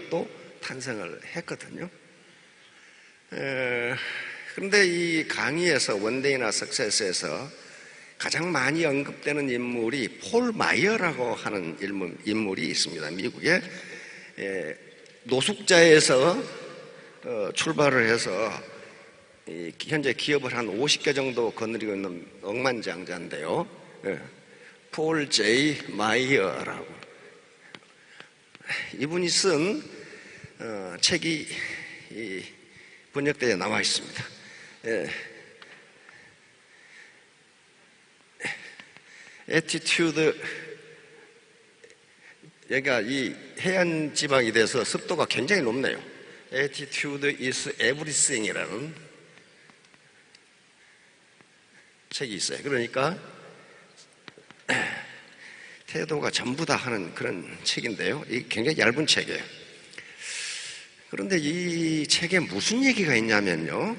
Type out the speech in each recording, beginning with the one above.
또 탄생을 했거든요. 그런데 이 강의에서 원데이나 석세스에서 가장 많이 언급되는 인물이 폴 마이어라고 하는 인물이 있습니다. 미국의 노숙자에서 출발을 해서 현재 기업을 한 50개 정도 거느리고 있는 억만장자인데요. 폴 제이 마이어라고. 이분이 쓴 책이 번역되어 나와 있습니다. 에티튜드, 여기가 이 해안 지방이 돼서 습도가 굉장히 높네요. Attitude is everything이라는 책이 있어요. 그러니까 태도가 전부다 하는 그런 책인데요. 이게 굉장히 얇은 책이에요. 그런데 이 책에 무슨 얘기가 있냐면요,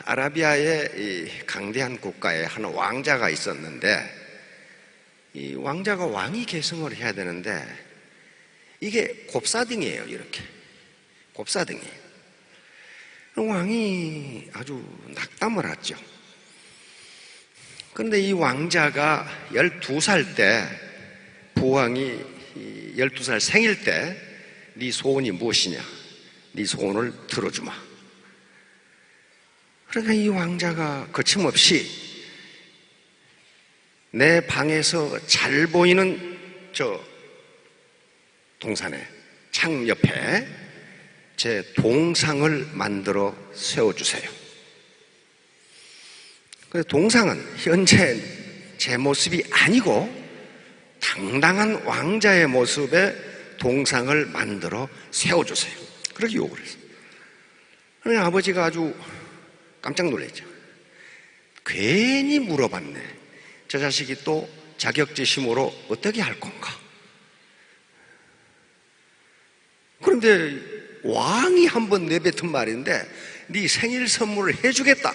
아라비아의 이 강대한 국가에 한 왕자가 있었는데, 이 왕자가 왕위 계승을 해야 되는데 이게 곱사등이에요. 이렇게 곱사등이에요. 왕이 아주 낙담을 하죠. 그런데 이 왕자가 12살 때, 부왕이 12살 생일 때 네 소원이 무엇이냐, 네 소원을 들어주마. 그러니까 이 왕자가 거침없이 내 방에서 잘 보이는 저 동산에 창 옆에 제 동상을 만들어 세워주세요. 그 동상은 현재 제 모습이 아니고 당당한 왕자의 모습의 동상을 만들어 세워주세요. 그렇게 요구를 했어요. 그러니 아버지가 아주 깜짝 놀랐죠. 괜히 물어봤네. 저 자식이 또 자격지심으로 어떻게 할 건가? 그런데 왕이 한번 내뱉은 말인데 네 생일 선물을 해주겠다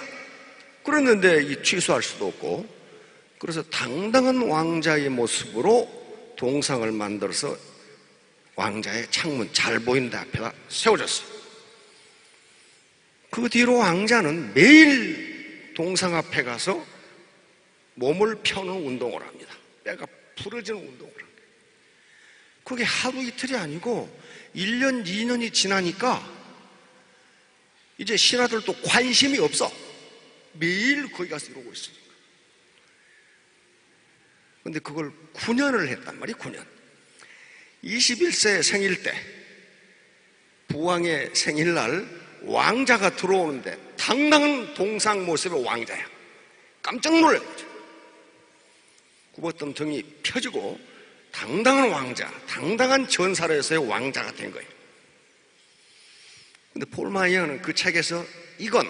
그랬는데 이 취소할 수도 없고, 그래서 당당한 왕자의 모습으로 동상을 만들어서 왕자의 창문 잘 보이는 데 앞에다 세워졌어요. 그 뒤로 왕자는 매일 동상 앞에 가서 몸을 펴는 운동을 합니다. 배가 부러지는 운동을 합니다. 그게 하루 이틀이 아니고 1년, 2년이 지나니까 이제 신하들도 관심이 없어. 매일 거기 가서 이러고 있으니까. 근데 그걸 9년을 했단 말이에요. 9년. 21세 생일 때, 부왕의 생일날 왕자가 들어오는데 당당한 동상 모습의 왕자야. 깜짝 놀랐죠. 굽었던 등이 펴지고 당당한 왕자, 당당한 전사로서의 왕자가 된 거예요. 근데 폴 마이어는 그 책에서 이건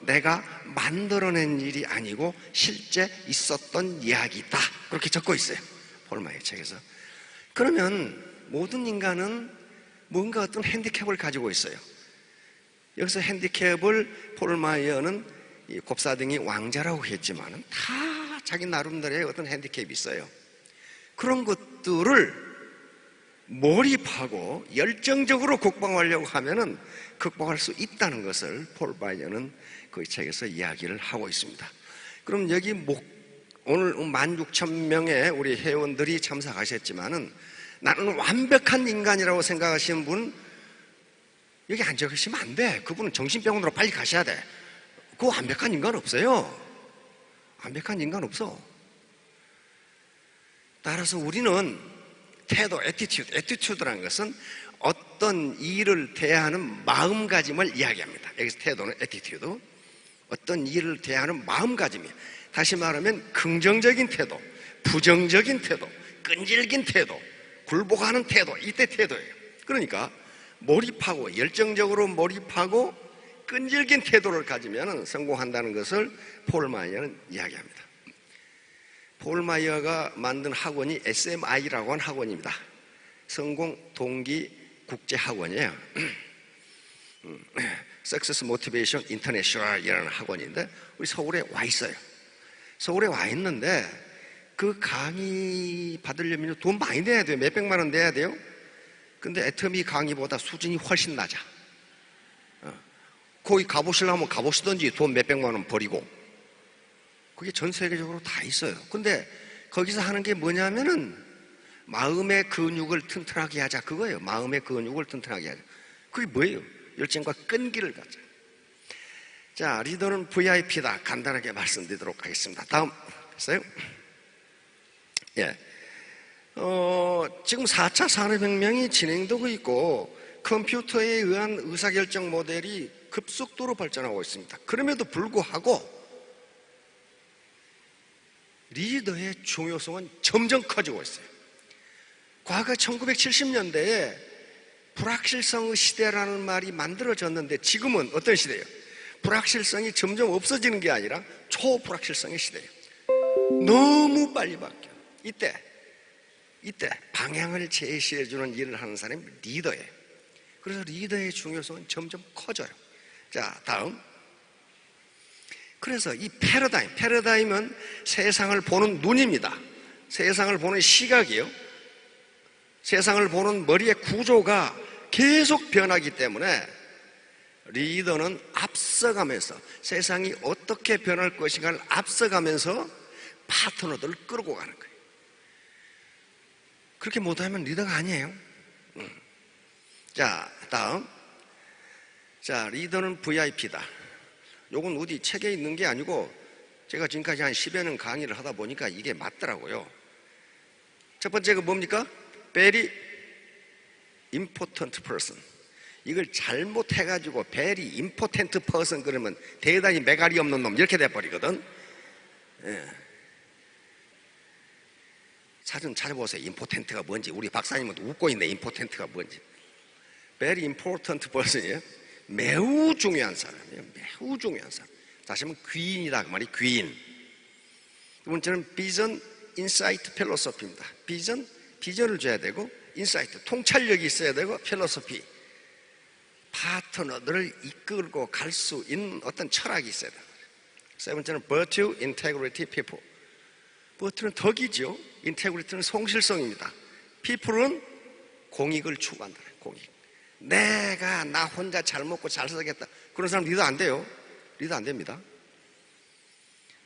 내가 만들어낸 일이 아니고 실제 있었던 이야기다, 그렇게 적고 있어요. 폴 마이어 책에서. 그러면 모든 인간은 뭔가 어떤 핸디캡을 가지고 있어요. 여기서 핸디캡을 폴 마이어는 이 곱사등이 왕자라고 했지만 다 자기 나름대로의 어떤 핸디캡이 있어요. 그런 것들을 몰입하고 열정적으로 극복하려고 하면은 극복할 수 있다는 것을 폴 마이어는 그 책에서 이야기를 하고 있습니다. 그럼 여기 오늘 16,000명의 우리 회원들이 참석하셨지만은 나는 완벽한 인간이라고 생각하시는 분 여기 앉아 계시면 안 돼. 그분은 정신병원으로 빨리 가셔야 돼. 그 완벽한 인간 없어요. 완벽한 인간 없어. 따라서 우리는 태도, 애티튜드라는 것은 어떤 일을 대하는 마음가짐을 이야기합니다. 여기서 태도는 애티튜드, 어떤 일을 대하는 마음가짐이에요. 다시 말하면 긍정적인 태도, 부정적인 태도, 끈질긴 태도, 굴복하는 태도, 이때 태도예요. 그러니까 몰입하고 열정적으로 몰입하고 끈질긴 태도를 가지면 성공한다는 것을 폴 마이어는 이야기합니다. 폴 마이어가 만든 학원이 SMI라고 하는 학원입니다. 성공 동기 국제 학원이에요. Success Motivation International이라는 학원인데 우리 서울에 와 있어요. 서울에 와 있는데 그 강의 받으려면 돈 많이 내야 돼요. 몇백만 원 내야 돼요. 근데 애터미 강의보다 수준이 훨씬 낮아. 거기 가보시려면 가보시던지 돈 몇백만 원 버리고. 그게 전 세계적으로 다 있어요. 근데 거기서 하는 게 뭐냐면은 마음의 근육을 튼튼하게 하자, 그거예요. 마음의 근육을 튼튼하게 하자. 그게 뭐예요? 열정과 끈기를 갖자. 자, 리더는 VIP다. 간단하게 말씀드리도록 하겠습니다. 다음 됐어요? 예. 지금 4차 산업혁명이 진행되고 있고 컴퓨터에 의한 의사결정 모델이 급속도로 발전하고 있습니다. 그럼에도 불구하고 리더의 중요성은 점점 커지고 있어요. 과거 1970년대에 불확실성의 시대라는 말이 만들어졌는데 지금은 어떤 시대예요? 불확실성이 점점 없어지는 게 아니라 초불확실성의 시대예요. 너무 빨리 바뀌어요. 이때 방향을 제시해주는 일을 하는 사람이 리더예요. 그래서 리더의 중요성은 점점 커져요. 자, 다음. 그래서 이 패러다임은 세상을 보는 눈입니다. 세상을 보는 시각이요. 세상을 보는 머리의 구조가 계속 변하기 때문에 리더는 앞서가면서 세상이 어떻게 변할 것인가를 앞서가면서 파트너들을 끌고 가는 거예요. 그렇게 못하면 리더가 아니에요. 자, 다음. 자, 리더는 VIP다. 요건 어디 책에 있는 게 아니고 제가 지금까지 한 10여 년 강의를 하다 보니까 이게 맞더라고요. 첫 번째가 뭡니까? Very important person. 이걸 잘못해가지고 very important person 그러면 대단히 매갈이 없는 놈 이렇게 돼버리거든. 예. 사전 찾아보세요. 임포텐트가 뭔지. 우리 박사님은 웃고 있네. 임포텐트가 뭔지. Very important person이에요. 매우 중요한 사람이에요. 매우 중요한 사람. 다시 한번 귀인이다 그 말이 귀인. 두 번째는 비전, 인사이트, 필로소피입니다. 비전을 줘야 되고 인사이트, 통찰력이 있어야 되고 필로소피, 파트너들을 이끌고 갈 수 있는 어떤 철학이 있어야 된다. 세 번째는 virtue, integrity, people. virtue는 덕이죠. 인테그리티는 성실성입니다. people은 공익을 추구한다. 공익. 내가 나 혼자 잘 먹고 잘 살겠다. 그런 사람 리더 안 돼요. 리더 안 됩니다.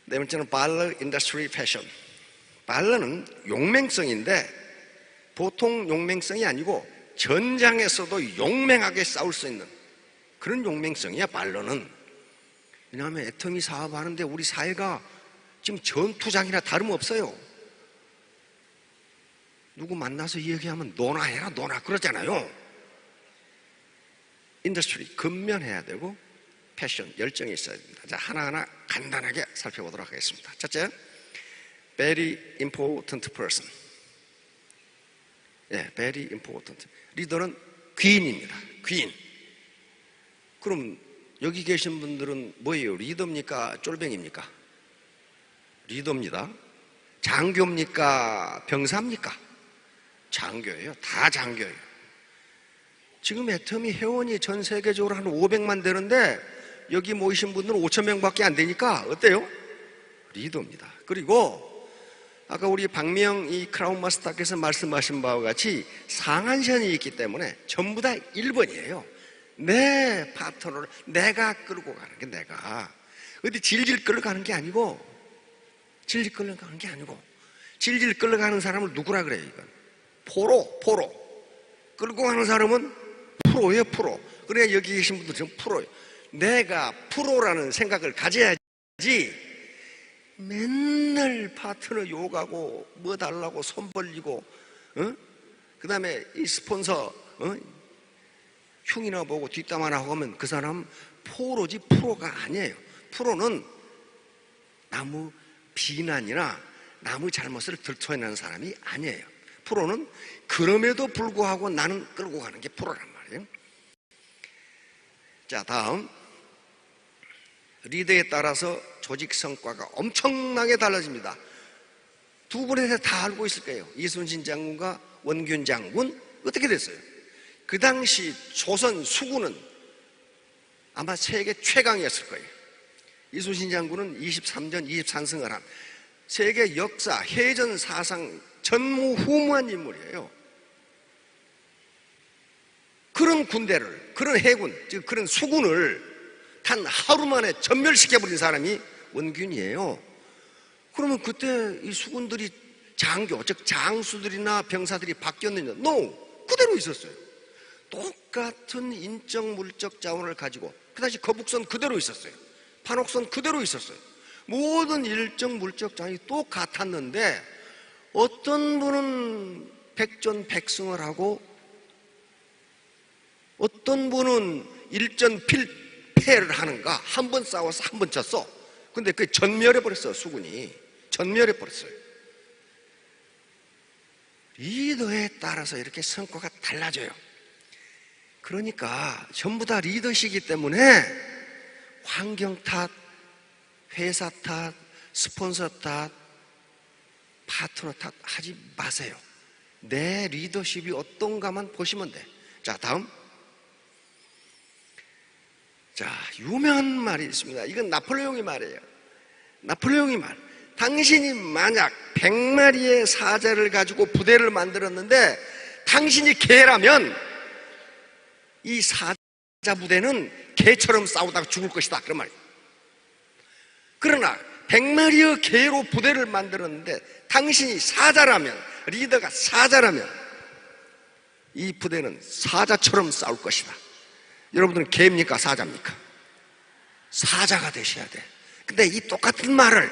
네 번째는 발러, 인더스트리, 패션. 발러는 용맹성인데 보통 용맹성이 아니고 전장에서도 용맹하게 싸울 수 있는 그런 용맹성이야 발러는. 왜냐하면 애터미 사업하는데 우리 사회가 지금 전투장이나 다름없어요. 누구 만나서 얘기하면 너나 해라 너나 그러잖아요. 인더스트리 근면해야 되고 패션 열정이 있어야 됩니다. 자, 하나하나 간단하게 살펴보도록 하겠습니다. 첫째, very important person. 예, very important. 리더는 귀인입니다. 귀인. 그럼 여기 계신 분들은 뭐예요? 리더입니까? 쫄병입니까? 리더입니다. 장교입니까? 병사입니까? 장교예요. 다 장교예요. 지금 애터미 회원이 전 세계적으로 한 500만 되는데 여기 모이신 분들은 5천 명밖에 안 되니까 어때요? 리더입니다. 그리고 아까 우리 박미영 이 크라운 마스터께서 말씀하신 바와 같이 상한선이 있기 때문에 전부 다 1번이에요. 내 파트너를 내가 끌고 가는 게 내가 어디 질질 끌어가는 게 아니고 질질 끌어가는 게 아니고 질질 끌어가는 사람을 누구라 그래요? 이건 포로 끌고 가는 사람은 프로예요. 프로. 그래야 여기 계신 분들은 프로예요. 내가 프로라는 생각을 가져야지 맨날 파트너 욕하고 뭐 달라고 손 벌리고 그 다음에 이 스폰서 흉이나 보고 뒷담 하나 하면 그 사람은 포로지 프로가 아니에요. 프로는 남의 비난이나 남의 잘못을 들춰내는 사람이 아니에요. 프로는 그럼에도 불구하고 나는 끌고 가는 게 프로란 말이에요. 자, 다음. 리더에 따라서 조직 성과가 엄청나게 달라집니다. 두 분에 다 알고 있을 거예요. 이순신 장군과 원균 장군 어떻게 됐어요? 그 당시 조선 수군은 아마 세계 최강이었을 거예요. 이순신 장군은 23전 23승을 한 세계 역사, 해전 사상 전무후무한 인물이에요. 그런 군대를, 그런 해군, 즉 그런 수군을 단 하루 만에 전멸시켜버린 사람이 원균이에요. 그러면 그때 이 수군들이 장교, 즉 장수들이나 병사들이 바뀌었느냐? No! 그대로 있었어요. 똑같은 인적 물적 자원을 가지고 그다지 거북선 그대로 있었어요. 판옥선 그대로 있었어요. 모든 일적 물적 자원이 똑같았는데 어떤 분은 백전백승을 하고 어떤 분은 일전필패를 하는가? 한 번 싸워서 한 번 졌어. 근데 그게 전멸해버렸어요. 수군이 전멸해버렸어요. 리더에 따라서 이렇게 성과가 달라져요. 그러니까 전부 다 리더시기 때문에 환경 탓, 회사 탓, 스폰서 탓, 파트너 탓 하지 마세요. 내 리더십이 어떤가만 보시면 돼. 자, 다음. 자, 유명한 말이 있습니다. 이건 나폴레옹의 말이에요. 나폴레옹의 말. 당신이 만약 100마리의 사자를 가지고 부대를 만들었는데 당신이 개라면 이 사자 부대는 개처럼 싸우다가 죽을 것이다. 그런 말이에요. 그러나 100마리의 개로 부대를 만들었는데 당신이 사자라면, 리더가 사자라면 이 부대는 사자처럼 싸울 것이다. 여러분들은 개입니까? 사자입니까? 사자가 되셔야 돼. 근데 이 똑같은 말을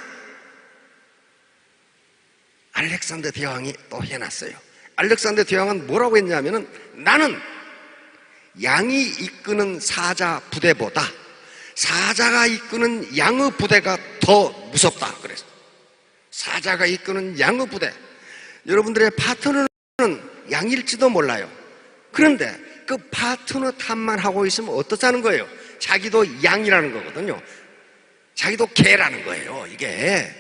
알렉산더 대왕이 또 해놨어요. 알렉산더 대왕은 뭐라고 했냐면은 나는 양이 이끄는 사자 부대보다 사자가 이끄는 양의 부대가 더 무섭다. 그래서 사자가 이끄는 양의 부대. 여러분들의 파트너는 양일지도 몰라요. 그런데 그 파트너 탓만 하고 있으면 어떻다는 거예요? 자기도 양이라는 거거든요. 자기도 개라는 거예요. 이게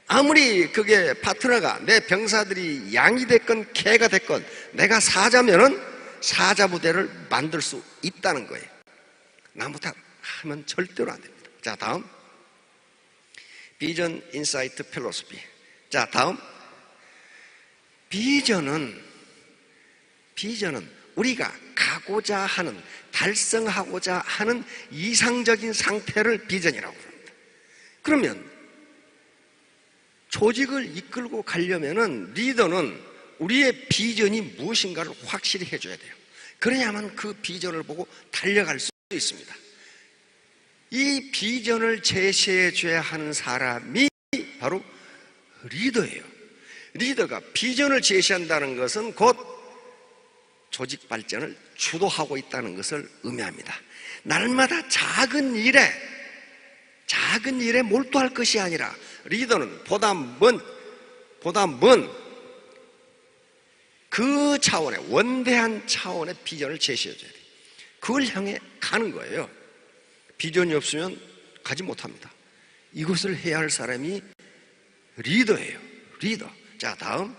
아무리 그게 파트너가 내 병사들이 양이 됐건 개가 됐건 내가 사자면은 사자 부대를 만들 수 있다는 거예요. 나무 탓하면 절대로 안 됩니다. 자, 다음. 비전 인사이트 필로소피. 자, 다음. 비전은 우리가 가고자 하는, 달성하고자 하는 이상적인 상태를 비전이라고 합니다. 그러면 조직을 이끌고 가려면은 리더는 우리의 비전이 무엇인가를 확실히 해줘야 돼요. 그래야만 그 비전을 보고 달려갈 수 있습니다. 이 비전을 제시해줘야 하는 사람이 바로 리더예요. 리더가 비전을 제시한다는 것은 곧 조직 발전을 주도하고 있다는 것을 의미합니다. 날마다 작은 일에 몰두할 것이 아니라 리더는 보다 먼 그 차원의 원대한 차원의 비전을 제시해줘야 돼요. 그걸 향해 가는 거예요. 비전이 없으면 가지 못합니다. 이것을 해야 할 사람이 리더예요. 리더. 자, 다음.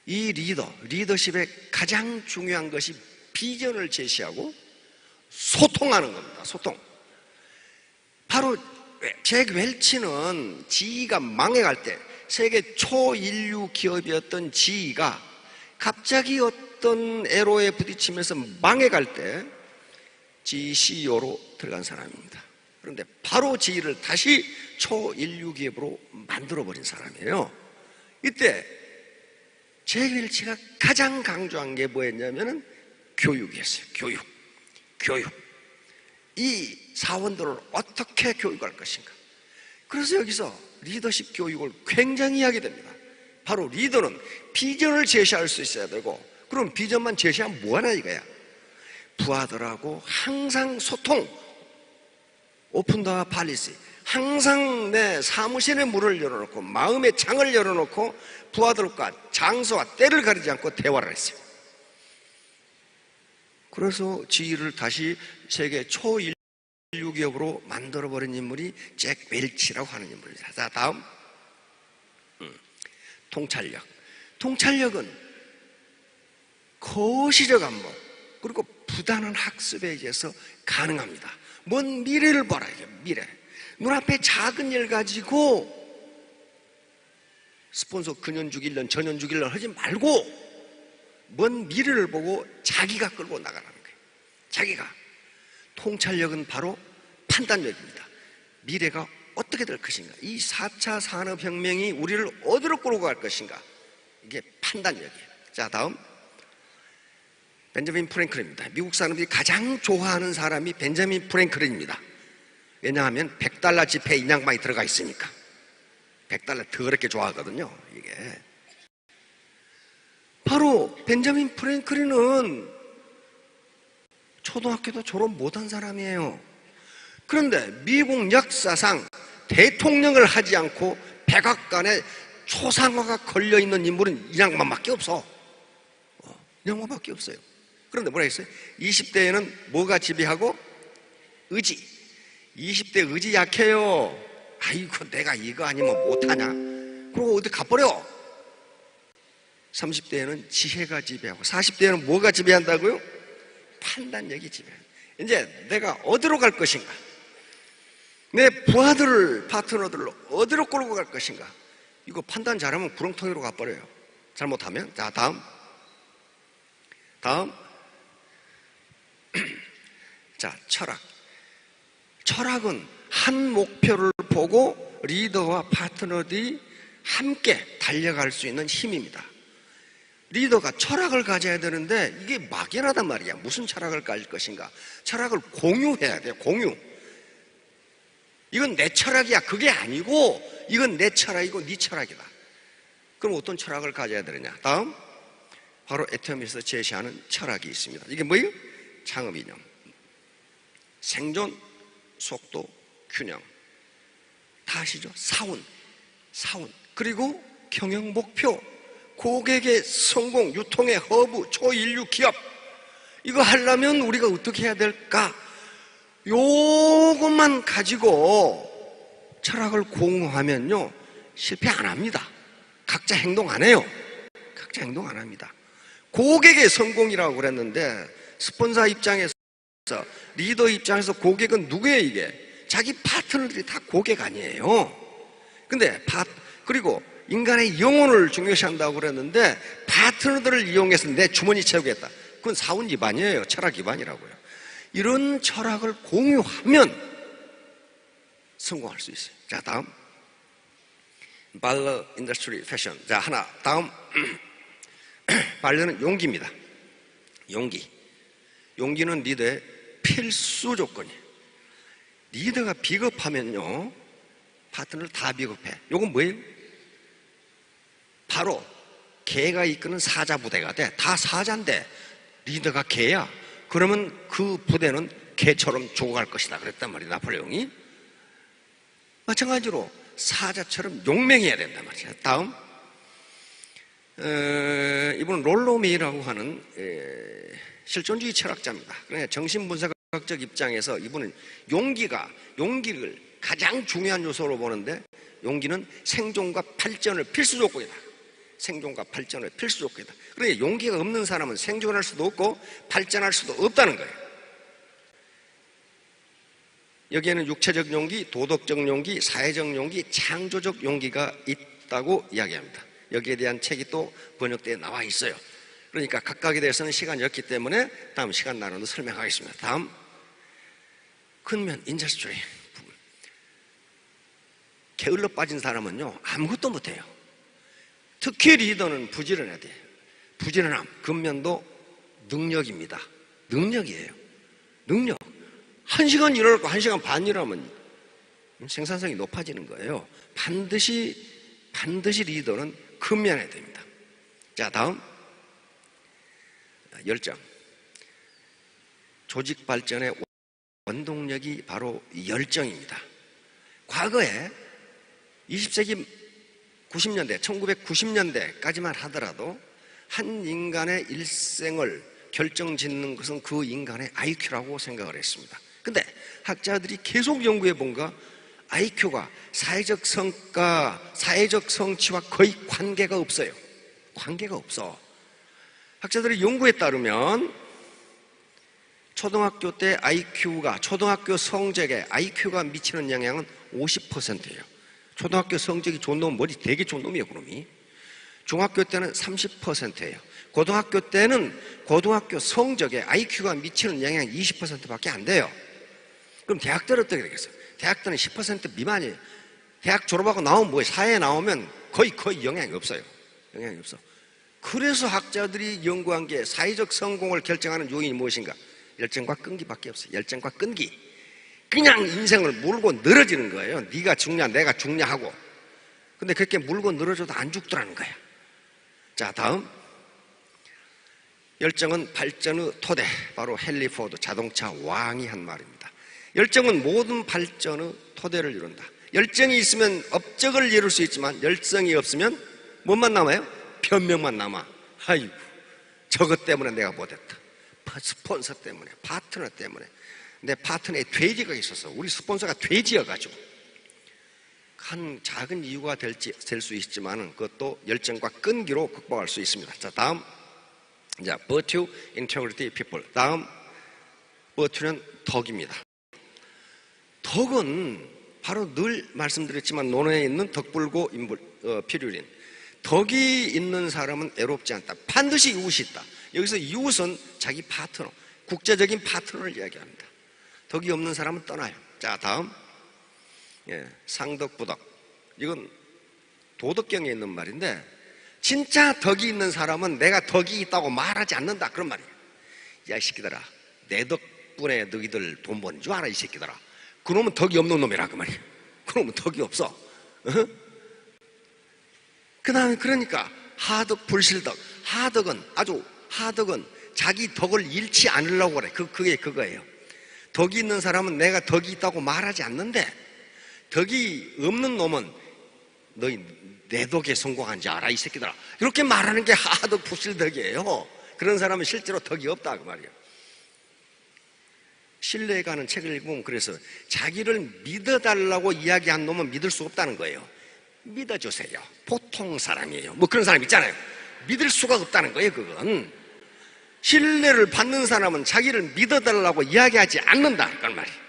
이 리더십의 가장 중요한 것이 비전을 제시하고 소통하는 겁니다. 소통. 바로 잭 웰치는 GE가 망해갈 때 세계 초인류 기업이었던 GE가 갑자기 어떤 애로에 부딪히면서 망해갈 때 GE CEO로 들어간 사람입니다. 그런데 바로 GE를 다시 초인류 기업으로 만들어버린 사람이에요. 이때 잭 웰치가 가장 강조한 게 뭐였냐면은 교육이었어요. 교육. 이 사원들을 어떻게 교육할 것인가. 그래서 여기서 리더십 교육을 굉장히 하게 됩니다. 바로 리더는 비전을 제시할 수 있어야 되고, 그럼 비전만 제시하면 뭐하나 이거야. 부하들하고 항상 소통, 오픈더와 팔리시, 항상 내 사무실에 문을 열어놓고 마음의 창을 열어놓고 부하들과 장소와 때를 가리지 않고 대화를 했어요. 그래서 지휘를 다시 세계 초인류 기업으로 만들어버린 인물이 잭 웰치라고 하는 인물입니다. 자, 다음. 통찰력. 통찰력은 거시적 안목 그리고 부단한 학습에 의해서 가능합니다. 먼 미래를 봐라. 이게 미래. 눈앞에 작은 일 가지고 스폰서 그년 주길런 저년 주길런 하지 말고 먼 미래를 보고 자기가 끌고 나가라는 거예요. 자기가. 통찰력은 바로 판단력입니다. 미래가 어떻게 될 것인가, 이 4차 산업혁명이 우리를 어디로 끌고 갈 것인가, 이게 판단력이에요. 자, 다음 벤저민 프랭클린입니다. 미국 사람들이 가장 좋아하는 사람이 벤저민 프랭클린입니다. 왜냐하면 $100 지폐에 이 양반이 들어가 있으니까. $100 더럽게 좋아하거든요. 이게 바로 벤저민 프랭클린은 초등학교도 졸업 못한 사람이에요. 그런데 미국 역사상 대통령을 하지 않고 백악관에 초상화가 걸려있는 인물은 이 양반밖에 없어. 이 양반밖에 없어요. 그런데 뭐라 했어요? 20대에는 뭐가 지배하고? 의지. 20대 의지 약해요. 아이고, 내가 이거 아니면 못하냐? 그러고 어디 가버려. 30대에는 지혜가 지배하고, 40대에는 뭐가 지배한다고요? 판단력이 지배한다. 이제 내가 어디로 갈 것인가, 내 부하들을, 파트너들을 어디로 끌고 갈 것인가, 이거 판단 잘하면 구렁텅이로 가버려요. 잘못하면. 자, 다음 자, 철학은 한 목표를 보고 리더와 파트너들이 함께 달려갈 수 있는 힘입니다. 리더가 철학을 가져야 되는데 이게 막연하단 말이야. 무슨 철학을 가질 것인가? 철학을 공유해야 돼요. 공유. 이건 내 철학이야, 그게 아니고 이건 내 철학이고 네 철학이다. 그럼 어떤 철학을 가져야 되느냐? 다음, 바로 애터미에서 제시하는 철학이 있습니다. 이게 뭐예요? 창업 이념. 생존, 속도, 균형. 다 아시죠? 사운. 그리고 경영 목표, 고객의 성공, 유통의 허브, 초인류 기업. 이거 하려면 우리가 어떻게 해야 될까? 요것만 가지고 철학을 공유하면요, 실패 안 합니다. 각자 행동 안 해요. 각자 행동 안 합니다. 고객의 성공이라고 그랬는데, 스폰서 입장에서, 리더 입장에서 고객은 누구예요? 이게 자기 파트너들이 다 고객 아니에요. 근데 그리고 인간의 영혼을 중요시한다고 그랬는데, 파트너들을 이용해서 내 주머니 채우겠다, 그건 사원 기반이에요. 철학 기반이라고요. 이런 철학을 공유하면 성공할 수 있어요. 자, 다음 발러 인더스트리 패션. 자, 하나 다음 발러는 용기입니다. 용기는 리더의 필수 조건이에요. 리더가 비겁하면요, 파트너를 다 비겁해. 요건 뭐예요? 바로 개가 이끄는 사자 부대가 돼. 다 사자인데 리더가 개야. 그러면 그 부대는 개처럼 죽어갈 것이다 그랬단 말이에요, 나폴레옹이. 마찬가지로 사자처럼 용맹해야 된단 말이에요. 다음, 이분은 롤로메이라고 하는 실존주의 철학자입니다. 그러니까 정신분석학적 입장에서 이분은 용기를 가장 중요한 요소로 보는데, 용기는 생존과 발전을 필수 조건이다. 생존과 발전을 필수 조건이다. 그러니까 용기가 없는 사람은 생존할 수도 없고 발전할 수도 없다는 거예요. 여기에는 육체적 용기, 도덕적 용기, 사회적 용기, 창조적 용기가 있다고 이야기합니다. 여기에 대한 책이 또 번역되어 나와 있어요. 그러니까 각각에 대해서는 시간이 없기 때문에 다음 시간 나눠서 설명하겠습니다. 다음, 근면 인더스트리. 게을러 빠진 사람은요, 아무것도 못해요. 특히 리더는 부지런해야 돼요. 부지런함, 근면도 능력입니다. 능력이에요. 능력. 1시간 일하고 1시간 반 일하면 생산성이 높아지는 거예요. 반드시 리더는 근면해야 됩니다. 자, 다음, 열정. 조직 발전의 원동력이 바로 열정입니다. 과거에 20세기 90년대, 1990년대까지만 하더라도 한 인간의 일생을 결정짓는 것은 그 인간의 IQ라고 생각을 했습니다. 근데 학자들이 계속 연구해 본가 IQ가 사회적 성과, 사회적 성취와 거의 관계가 없어요. 관계가 없어. 학자들이 연구에 따르면 초등학교 때 IQ가, 초등학교 성적에 IQ가 미치는 영향은 50%예요. 초등학교 성적이 좋은 놈은 머리 되게 좋은 놈이에요, 그놈이. 중학교 때는 30%예요. 고등학교 때는 고등학교 성적에 IQ가 미치는 영향이 20%밖에 안 돼요. 그럼 대학 때는 어떻게 되겠어요? 대학 때는 10% 미만이에요. 대학 졸업하고 나오면 뭐예요? 사회에 나오면 거의 영향이 없어요. 영향이 없어. 그래서 학자들이 연구한 게 사회적 성공을 결정하는 요인이 무엇인가? 열정과 끈기밖에 없어요. 열정과 끈기. 그냥 인생을 물고 늘어지는 거예요. 네가 죽냐 내가 죽냐 하고. 근데 그렇게 물고 늘어져도 안 죽더라는 거야. 자, 다음. 열정은 발전의 토대. 바로 헨리 포드 자동차 왕이 한 말입니다. 열정은 모든 발전의 토대를 이룬다. 열정이 있으면 업적을 이룰 수 있지만 열정이 없으면 뭐만 남아요? 변명만 남아. 아이고, 저것 때문에 내가 못했다. 스폰서 때문에, 파트너 때문에. 내 파트너에 돼지가 있어서 우리 스폰서가 돼지여가지고 한 작은 이유가 될 수 있지만 그것도 열정과 끈기로 극복할 수 있습니다. 자, 다음. 자, virtue, integrity, people. 다음. virtue는 덕입니다. 덕은 바로 늘 말씀드렸지만 논어에 있는 덕불고 필율인. 덕이 있는 사람은 애롭지 않다. 반드시 이웃이 있다. 여기서 이웃은 자기 파트너, 국제적인 파트너를 이야기합니다. 덕이 없는 사람은 떠나요. 자, 다음. 상덕부덕. 이건 도덕경에 있는 말인데 진짜 덕이 있는 사람은 내가 덕이 있다고 말하지 않는다. 그런 말이에요. 야, 이 새끼들아, 내 덕분에 너희들 돈 버는 줄 알아, 이 새끼들아. 그놈은 덕이 없는 놈이라 그 말이에요. 그놈은 덕이 없어. 그 다음에 그러니까 하덕 불실덕. 하덕은 자기 덕을 잃지 않으려고 그래. 그게 그거예요. 덕이 있는 사람은 내가 덕이 있다고 말하지 않는데 덕이 없는 놈은 너희 내 덕에 성공한지 알아, 이 새끼들아. 이렇게 말하는 게 하덕 불실덕이에요. 그런 사람은 실제로 덕이 없다 그 말이에요. 신뢰가는 책을 읽으면 그래서 자기를 믿어달라고 이야기한 놈은 믿을 수 없다는 거예요. 믿어주세요. 보통 사람이에요. 뭐 그런 사람 있잖아요. 믿을 수가 없다는 거예요. 그건 신뢰를 받는 사람은 자기를 믿어달라고 이야기하지 않는다 그런 말이에요.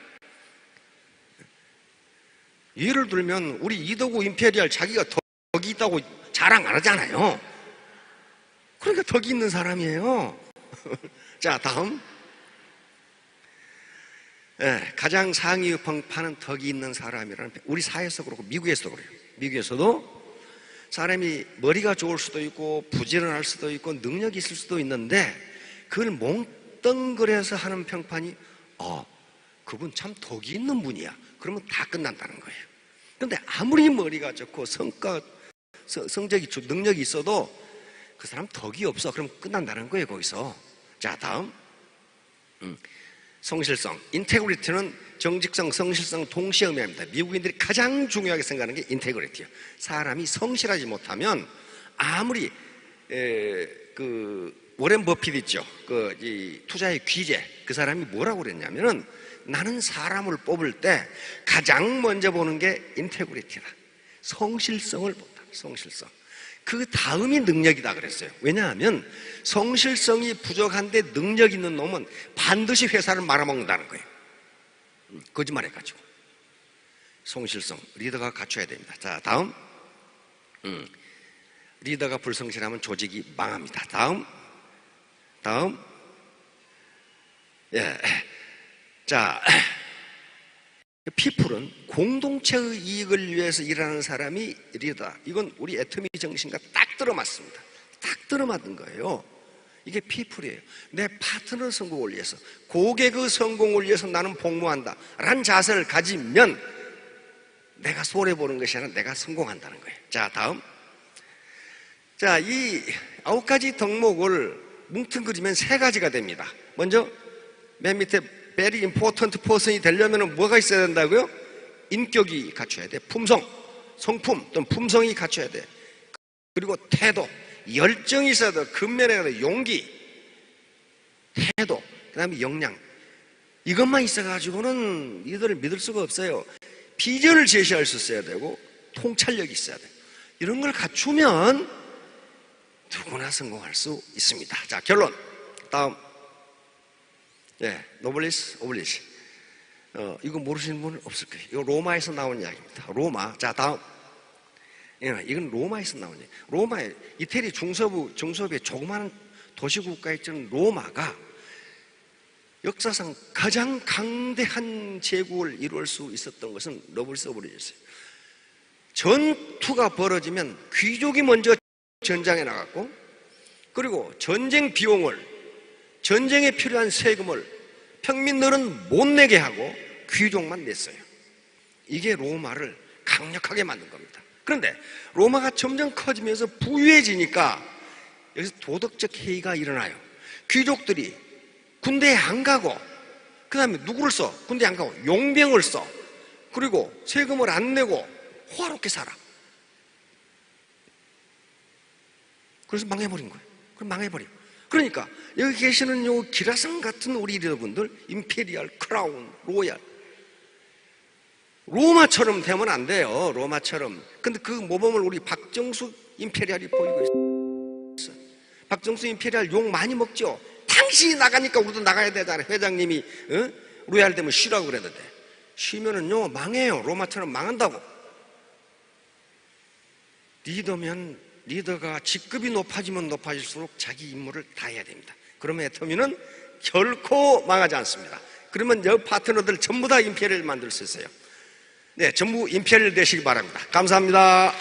예를 들면 우리 이덕우 임페리얼 자기가 덕이 있다고 자랑 안 하잖아요. 그러니까 덕이 있는 사람이에요. 자, 다음. 가장 상위 평판은 덕이 있는 사람이라는, 우리 사회에서 그렇고 미국에서도 그래요. 미국에서도 사람이 머리가 좋을 수도 있고 부지런할 수도 있고 능력이 있을 수도 있는데 그걸 몽땅그려서 하는 평판이 그분 참 덕이 있는 분이야. 그러면 다 끝난다는 거예요. 그런데 아무리 머리가 좋고 성적이 능력이 있어도 그 사람 덕이 없어. 그럼 끝난다는 거예요 거기서. 자, 다음. 성실성, 인테그리티는 정직성, 성실성 동시에 의미합니다. 미국인들이 가장 중요하게 생각하는 게 인테그리티예요. 사람이 성실하지 못하면 아무리 워렌 버핏 있죠. 이 투자의 귀재. 그 사람이 뭐라고 그랬냐면은 나는 사람을 뽑을 때 가장 먼저 보는 게 인테그리티다. 성실성을 본다. 성실성. 그 다음이 능력이다 그랬어요. 왜냐하면 성실성이 부족한데 능력 있는 놈은 반드시 회사를 말아먹는다는 거예요. 거짓말해가지고. 성실성, 리더가 갖춰야 됩니다. 자, 다음. 리더가 불성실하면 조직이 망합니다. 다음. 자, 피플은 공동체의 이익을 위해서 일하는 사람이 리더다. 이건 우리 애터미 정신과 딱 들어맞습니다. 딱 들어맞는 거예요. 이게 피플이에요. 내 파트너 성공을 위해서, 고객의 성공을 위해서 나는 복무한다 라는 자세를 가지면 내가 손해보는 것이 아니라 내가 성공한다는 거예요. 자, 다음. 자, 이 9가지 덕목을 뭉뚱그리면 3가지가 됩니다. 먼저 맨 밑에 very important person이 되려면 뭐가 있어야 된다고요? 인격이 갖춰야 돼. 품성, 성품 또는 품성이 갖춰야 돼. 그리고 태도, 열정이 있어야 돼. 근면에 용기, 태도, 그 다음에 역량. 이것만 있어가지고는 이들을 믿을 수가 없어요. 비전을 제시할 수 있어야 되고 통찰력이 있어야 돼. 이런 걸 갖추면 누구나 성공할 수 있습니다. 자, 결론. 다음. 노블리스 오블리시. 이거 모르시는 분은 없을 거예요. 이거 로마에서 나온 이야기입니다. 로마. 자, 다음. 이건 로마에서 나온 얘기. 로마의 이태리 중서부의 조그마한 도시국가에 있던 로마가 역사상 가장 강대한 제국을 이룰 수 있었던 것은 럽을 써버렸어요. 전투가 벌어지면 귀족이 먼저 전장에 나갔고, 그리고 전쟁 비용을, 전쟁에 필요한 세금을 평민들은 못 내게 하고 귀족만 냈어요. 이게 로마를 강력하게 만든 겁니다. 그런데 로마가 점점 커지면서 부유해지니까 여기서 도덕적 해이가 일어나요. 귀족들이 군대에 안 가고, 그 다음에 누구를 써? 군대에 안 가고 용병을 써. 그리고 세금을 안 내고 호화롭게 살아. 그래서 망해버린 거예요. 그럼 망해버려. 그러니까 여기 계시는 요 기라상 같은 우리 리더분들, 임페리얼, 크라운, 로얄, 로마처럼 되면 안 돼요. 로마처럼. 근데 그 모범을 우리 박정수 임페리얼이 보이고 있어요. 박정수 임페리얼 욕 많이 먹죠. 당신이 나가니까 우리도 나가야 되잖아요. 회장님이 로얄 되면 쉬라고 그랬는데, 쉬면은요 망해요. 로마처럼 망한다고. 리더가 직급이 높아지면 높아질수록 자기 임무를 다 해야 됩니다. 그러면 애터미는 결코 망하지 않습니다. 그러면 여 파트너들 전부 다 임페리얼 만들 수 있어요. 네, 전부 임페리얼 되시기 바랍니다. 감사합니다.